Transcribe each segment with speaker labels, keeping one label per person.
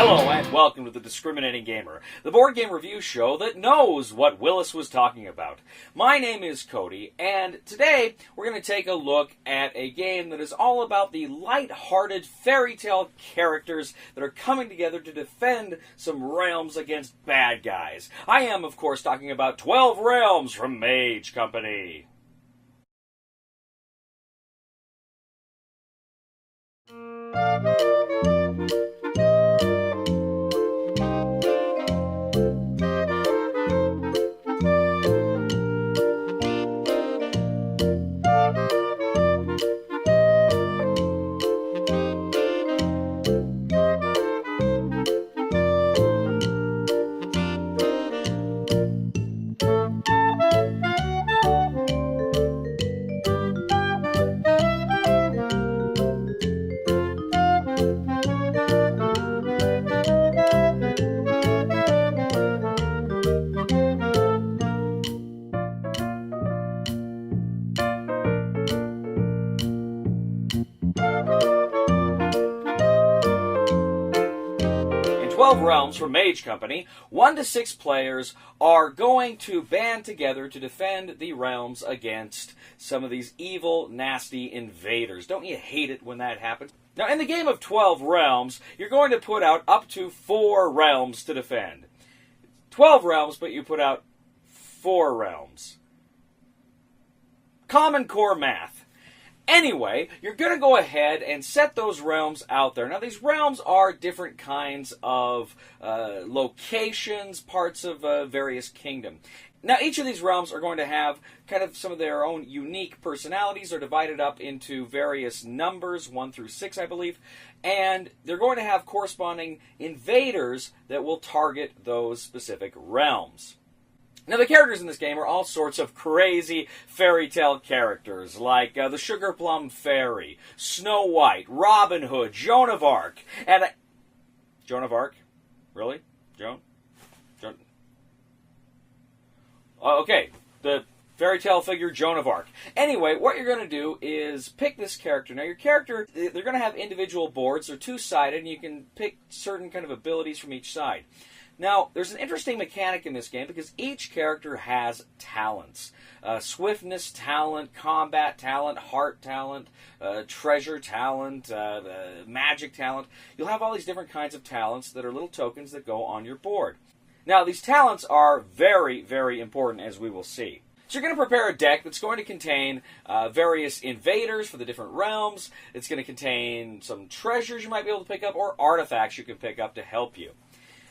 Speaker 1: Hello and welcome to The Discriminating Gamer, the board game review show that knows what Willis was talking about. My name is Cody, and today we're going to take a look at a game that is all about the light-hearted fairy tale characters that are coming together to defend some realms against bad guys. I am, of course, talking about 12 Realms from Mage Company. In 12 Realms from Mage Company, 1 to 6 players are going to band together to defend the realms against some of these evil, nasty invaders. Don't you hate it when that happens? Now, in the game of 12 Realms, you're going to put out up to 4 realms to defend. 12 realms, but you put out 4 realms. Common Core math. Anyway, you're going to go ahead and set those realms out there. Now, these realms are different kinds of locations, parts of various kingdom. Now, each of these realms are going to have kind of some of their own unique personalities. They're divided up into various numbers, 1 through 6, I believe. And they're going to have corresponding invaders that will target those specific realms. Now, the characters in this game are all sorts of crazy fairy tale characters, like the Sugar Plum Fairy, Snow White, Robin Hood, Joan of Arc, and... Joan of Arc? Really? Joan? Okay, the fairy tale figure Joan of Arc. Anyway, what you're going to do is pick this character. Now, your character, they're going to have individual boards. They're two-sided, and you can pick certain kind of abilities from each side. Now, there's an interesting mechanic in this game because each character has talents. Swiftness talent, combat talent, heart talent, treasure talent, magic talent. You'll have all these different kinds of talents that are little tokens that go on your board. Now, these talents are very, very important, as we will see. So you're going to prepare a deck that's going to contain various invaders for the different realms. It's going to contain some treasures you might be able to pick up or artifacts you can pick up to help you.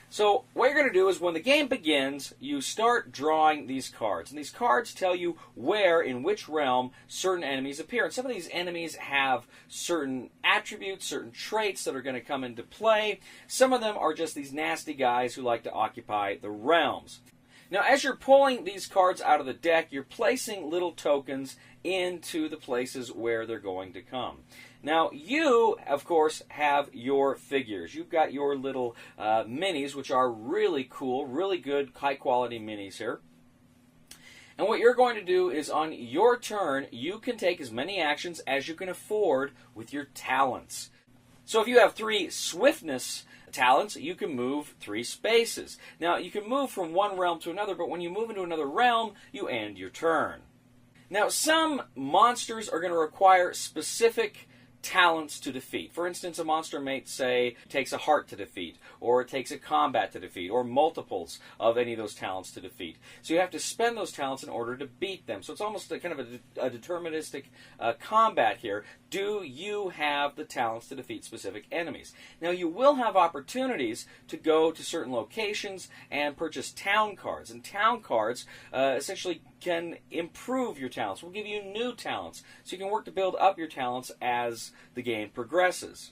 Speaker 1: So what you're going to do is when the game begins, you start drawing these cards. And these cards tell you where, in which realm, certain enemies appear. And some of these enemies have certain attributes, certain traits that are going to come into play. Some of them are just these nasty guys who like to occupy the realms. Now, as you're pulling these cards out of the deck, you're placing little tokens into the places where they're going to come. Now, you, of course, have your figures. You've got your little minis, which are really cool, really good, high-quality minis here. And what you're going to do is, on your turn, you can take as many actions as you can afford with your talents. So if you have 3 swiftness talents, you can move 3 spaces. Now, you can move from one realm to another, but when you move into another realm, you end your turn. Now, some monsters are going to require specific talents to defeat. For instance, a monster may say takes a heart to defeat, or it takes a combat to defeat, or multiples of any of those talents to defeat. So you have to spend those talents in order to beat them. So it's almost a kind of a deterministic combat here. Do you have the talents to defeat specific enemies? Now, you will have opportunities to go to certain locations and purchase town cards. And town cards essentially can improve your talents. We'll give you new talents. So you can work to build up your talents as the game progresses.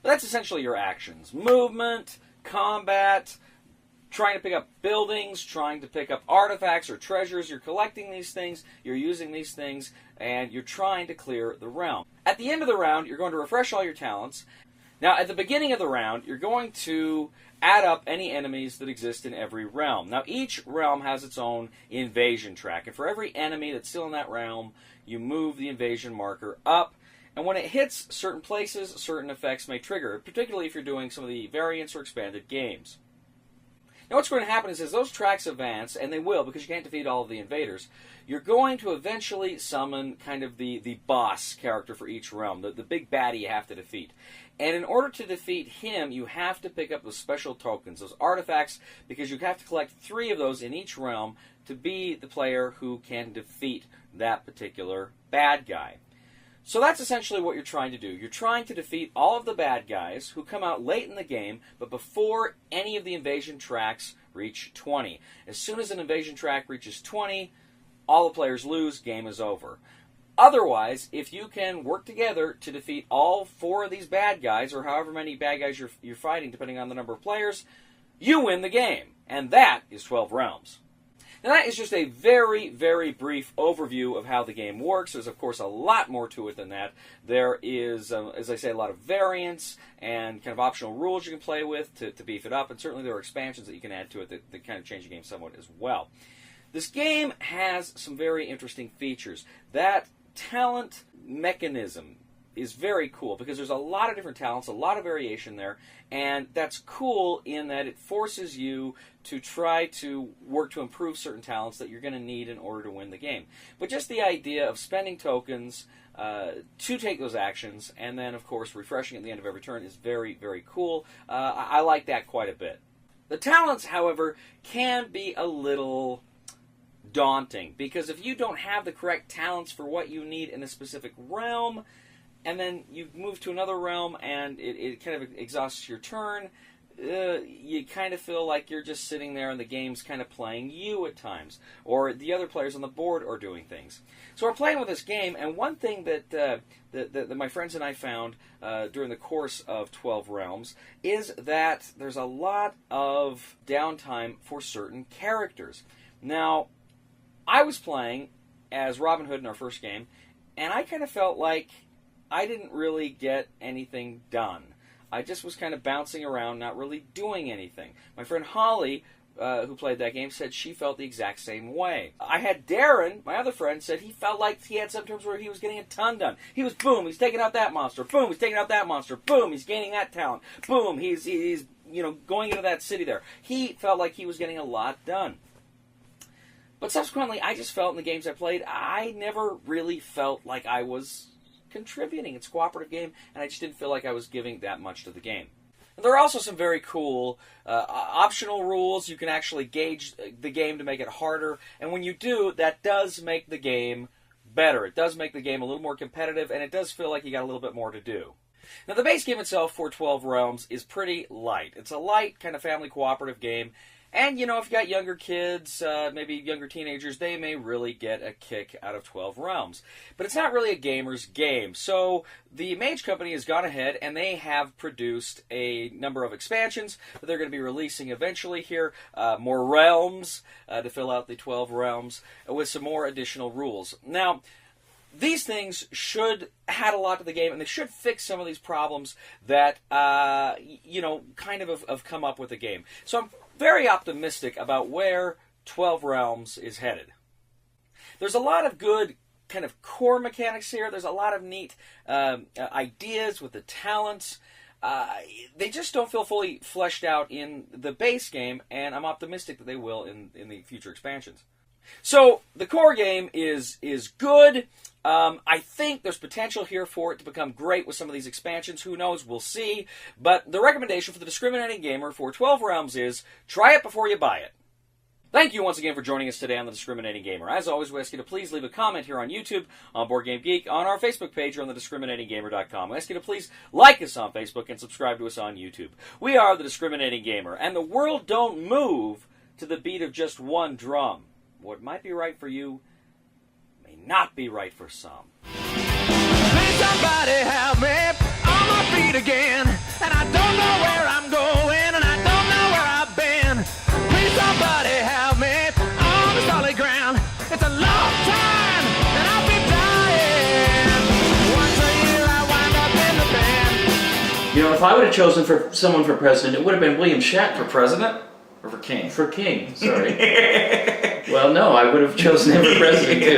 Speaker 1: But that's essentially your actions. Movement, combat, trying to pick up buildings, trying to pick up artifacts or treasures. You're collecting these things, you're using these things, and you're trying to clear the realm. At the end of the round, you're going to refresh all your talents. Now, at the beginning of the round, you're going to add up any enemies that exist in every realm. Now, each realm has its own invasion track, and for every enemy that's still in that realm, you move the invasion marker up, And when it hits certain places, certain effects may trigger, particularly if you're doing some of the variants or expanded games. Now what's going to happen is as those tracks advance, and they will because you can't defeat all of the invaders, you're going to eventually summon kind of the boss character for each realm, the big baddie you have to defeat. And in order to defeat him, you have to pick up those special tokens, those artifacts, because you have to collect 3 of those in each realm to be the player who can defeat that particular bad guy. So that's essentially what you're trying to do. You're trying to defeat all of the bad guys who come out late in the game, but before any of the invasion tracks reach 20. As soon as an invasion track reaches 20, all the players lose, game is over. Otherwise, if you can work together to defeat all 4 of these bad guys, or however many bad guys you're fighting, depending on the number of players, you win the game. And that is 12 Realms. Now that is just a very, very brief overview of how the game works. There's, of course, a lot more to it than that. There is, as I say, a lot of variants and kind of optional rules you can play with to beef it up, and certainly there are expansions that you can add to it that kind of change the game somewhat as well. This game has some very interesting features. That talent mechanism is very cool because there's a lot of different talents, a lot of variation there, and that's cool in that it forces you to try to work to improve certain talents that you're going to need in order to win the game. But just the idea of spending tokens to take those actions and then, of course, refreshing at the end of every turn is very, very cool. I like that quite a bit. The talents, however, can be a little daunting because if you don't have the correct talents for what you need in a specific realm, and then you move to another realm and it kind of exhausts your turn, you kind of feel like you're just sitting there and the game's kind of playing you at times. Or the other players on the board are doing things. So we're playing with this game, and one thing that my friends and I found during the course of 12 Realms is that there's a lot of downtime for certain characters. Now, I was playing as Robin Hood in our first game, and I kind of felt like I didn't really get anything done. I just was kind of bouncing around, not really doing anything. My friend Holly, who played that game, said she felt the exact same way. I had Darren, my other friend, said he felt like he had some times where he was getting a ton done. He was, boom, he's taking out that monster. Boom, he's taking out that monster. Boom, he's gaining that talent. Boom, he's going into that city there. He felt like he was getting a lot done. But subsequently, I just felt in the games I played, I never really felt like I was contributing. It's a cooperative game, and I just didn't feel like I was giving that much to the game. There are also some very cool optional rules. You can actually gauge the game to make it harder, and when you do, that does make the game better. It does make the game a little more competitive, and it does feel like you got a little bit more to do. Now, the base game itself for 12 Realms is pretty light. It's a light, kind of family cooperative game. And, if you got younger kids, maybe younger teenagers, they may really get a kick out of 12 Realms. But it's not really a gamer's game. So the Mage Company has gone ahead and they have produced a number of expansions that they're going to be releasing eventually here. More realms to fill out the 12 Realms with some more additional rules. Now, these things should add a lot to the game, and they should fix some of these problems that, kind of have come up with the game. So I'm very optimistic about where 12 Realms is headed. There's a lot of good kind of core mechanics here. There's a lot of neat ideas with the talents. They just don't feel fully fleshed out in the base game, and I'm optimistic that they will in the future expansions. So the core game is good. I think there's potential here for it to become great with some of these expansions. Who knows? We'll see. But the recommendation for the discriminating gamer for 12 Realms is try it before you buy it. Thank you once again for joining us today on The Discriminating Gamer. As always, we ask you to please leave a comment here on YouTube, on Board Game Geek, on our Facebook page, or on thediscriminatinggamer.com. We ask you to please like us on Facebook and subscribe to us on YouTube. We are The Discriminating Gamer, and the world don't move to the beat of just one drum. What might be right for you may not be right for some.
Speaker 2: Please somebody help me on my feet again, and I don't know where I'm going, and I don't know where I've been. Please somebody help me on the solid ground. It's a long time, and I'll be dying. Once a year I wind up in the band.
Speaker 3: If I would have chosen someone for president, it would have been William Shatner.
Speaker 1: For president? Or for king?
Speaker 3: For king, sorry. Well, no, I would have chosen him for president, too.